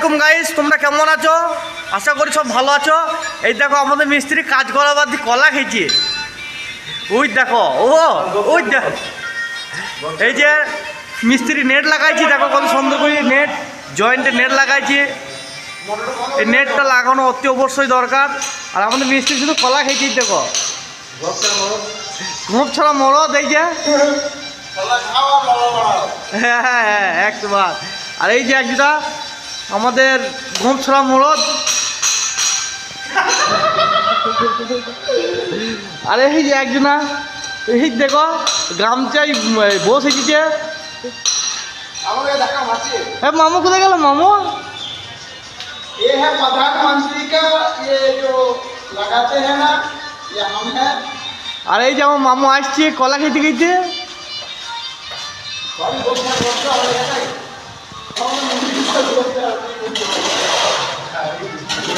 আলাইকুম গাইস, তোমরা কেমন আছো? আশা করি সব ভালো আছো। এই দেখো আমাদের মিস্ত্রি কাজ করার বাদ দিয়ে কলা খেয়েছে। ওই দেখো, ওই দেখো, এই যে মিস্ত্রি নেট লাগাইছি, দেখো কত সুন্দর করে নেট জয়েন্টে নেট লাগাইছি। এই নেটটা লাগানো অতি অবশ্যই দরকার। আর আমাদের মিস্ত্রি শুধু কলা খেয়েছি, দেখো ঘুম ছাড়া মরদ। এই যে হ্যাঁ হ্যাঁ হ্যাঁ একবার। আর এই যে একটা আমাদের ঘুম ছড়া মরদ। আরে এই যে একজনা, এই দেখো গামচাই বসে দিচ্ছে। হ্যাঁ মামু কোথায় গেল? মামু ये है प्रधानमंत्री का, ये जो लगाते हैं ना, ये हम है। আর এই যে আমার মামু আসছে কলা খেতে খেতে।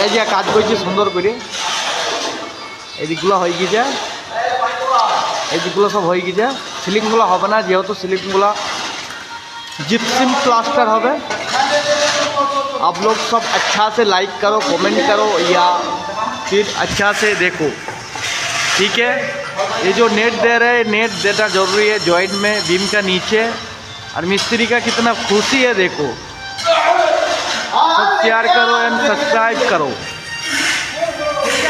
এই যে কাজ করছে সুন্দর করে। এই দিকগুলো হয়ে গেছে, এই দিকগুলো সব হয়ে গেছে। সিলিংগুলো হবে না, যেহেতু সিলিংগুলো जिप्सम प्लास्टर হবে। आप लोग सब अच्छा से लाइक करो, कमेंट करो या फिर अच्छा से देखो, ठीक है। ये जो नेट दे रहे हैं, नेट देना जरूरी है जॉइंट में बीम का नीचे। और मिस्त्री का कितना खुशी है देखो। सब शेयर करो एंड सब्सक्राइब करो।